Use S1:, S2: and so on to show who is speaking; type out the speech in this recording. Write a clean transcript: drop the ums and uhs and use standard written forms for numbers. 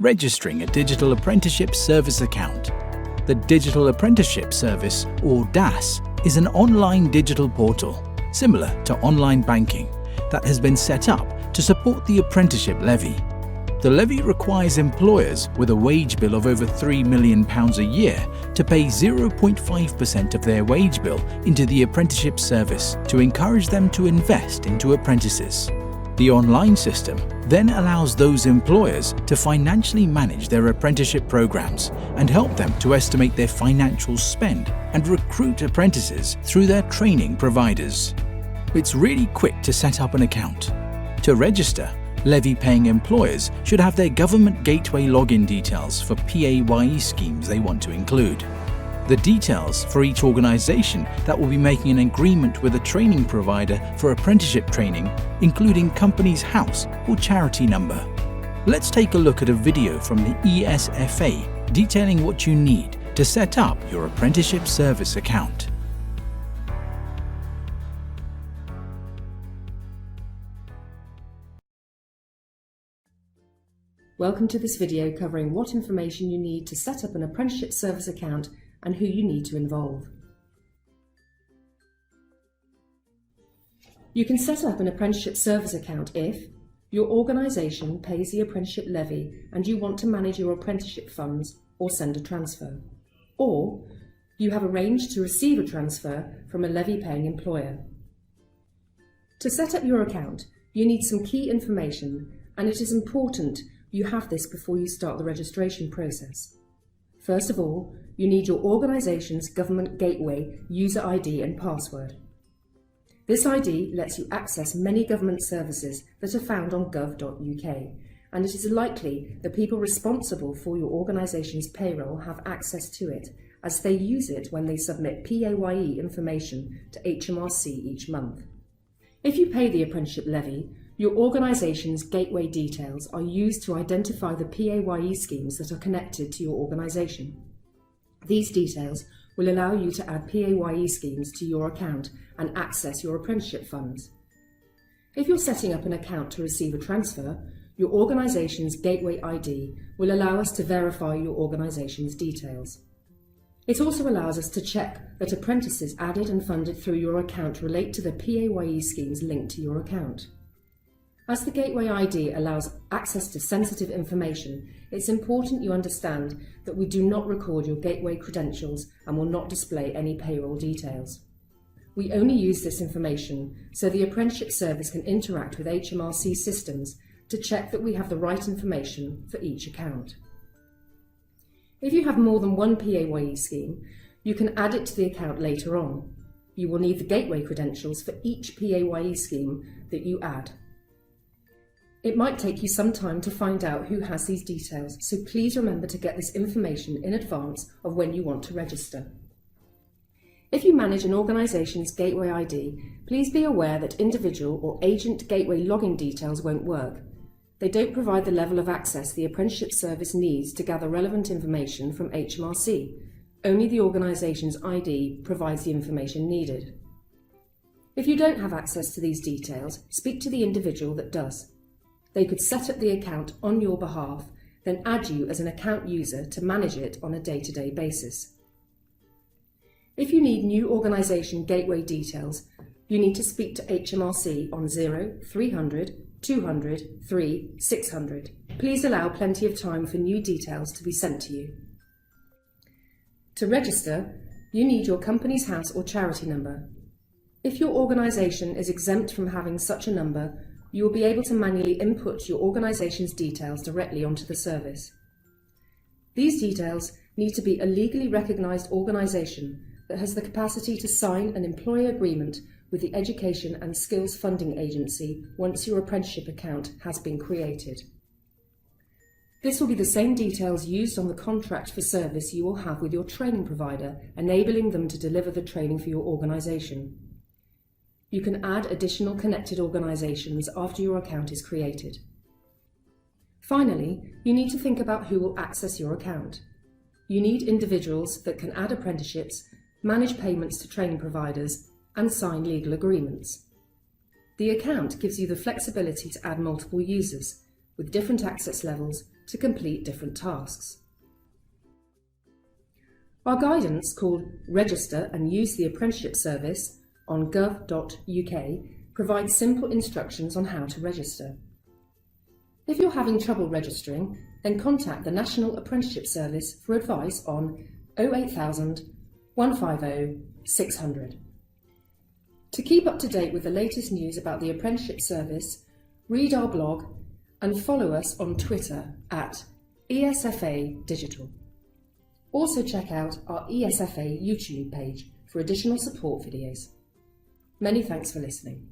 S1: registering a Digital Apprenticeship Service account. The Digital Apprenticeship Service, or DAS, is an online digital portal, similar to online banking, that has been set up to support the apprenticeship levy. The levy requires employers with a wage bill of over £3 million a year to pay 0.5% of their wage bill into the apprenticeship service to encourage them to invest into apprentices. The online system then allows those employers to financially manage their apprenticeship programs and help them to estimate their financial spend and recruit apprentices through their training providers. It's really quick to set up an account. To register, levy-paying employers should have their Government Gateway login details for PAYE schemes they want to include. The details for each organisation that will be making an agreement with a training provider for apprenticeship training, including company's house or charity number. Let's take a look at a video from the ESFA detailing what you need to set up your apprenticeship service account.
S2: Welcome to this video covering what information you need to set up an apprenticeship service account and who you need to involve. You can set up an apprenticeship service account if your organisation pays the apprenticeship levy and you want to manage your apprenticeship funds or send a transfer, or you have arranged to receive a transfer from a levy-paying employer. To set up your account, you need some key information, and it is important you have this before you start the registration process. First of all, you need your organisation's Government Gateway user ID and password. This ID lets you access many government services that are found on gov.uk, and it is likely the people responsible for your organisation's payroll have access to it, as they use it when they submit PAYE information to HMRC each month. If you pay the apprenticeship levy, your organisation's gateway details are used to identify the PAYE schemes that are connected to your organisation. These details will allow you to add PAYE schemes to your account and access your apprenticeship funds. If you're setting up an account to receive a transfer, your organisation's gateway ID will allow us to verify your organisation's details. It also allows us to check that apprentices added and funded through your account relate to the PAYE schemes linked to your account. As the Gateway ID allows access to sensitive information, it's important you understand that we do not record your Gateway credentials and will not display any payroll details. We only use this information so the apprenticeship service can interact with HMRC systems to check that we have the right information for each account. If you have more than one PAYE scheme, you can add it to the account later on. You will need the Gateway credentials for each PAYE scheme that you add. It might take you some time to find out who has these details, so please remember to get this information in advance of when you want to register. If you manage an organisation's Gateway ID, please be aware that individual or agent Gateway login details won't work. They don't provide the level of access the apprenticeship service needs to gather relevant information from HMRC. Only the organisation's ID provides the information needed. If you don't have access to these details, speak to the individual that does. They could set up the account on your behalf, then add you as an account user to manage it on a day-to-day basis. If you need new organisation gateway details, you need to speak to HMRC on 0300 200 3 600. Please allow plenty of time for new details to be sent to you. To register, you need your company's house or charity number. If your organisation is exempt from having such a number, you will be able to manually input your organisation's details directly onto the service. These details need to be a legally recognised organisation that has the capacity to sign an employer agreement with the Education and Skills Funding Agency once your apprenticeship account has been created. This will be the same details used on the contract for service you will have with your training provider, enabling them to deliver the training for your organisation. You can add additional connected organisations after your account is created. Finally, you need to think about who will access your account. You need individuals that can add apprenticeships, manage payments to training providers, and sign legal agreements. The account gives you the flexibility to add multiple users with different access levels to complete different tasks. Our guidance, called Register and Use the Apprenticeship Service on gov.uk, provides simple instructions on how to register. If you're having trouble registering, then contact the National Apprenticeship Service for advice on 08000 150 600. To keep up to date with the latest news about the Apprenticeship Service, read our blog and follow us on Twitter at ESFA Digital. Also check out our ESFA YouTube page for additional support videos. Many thanks for listening.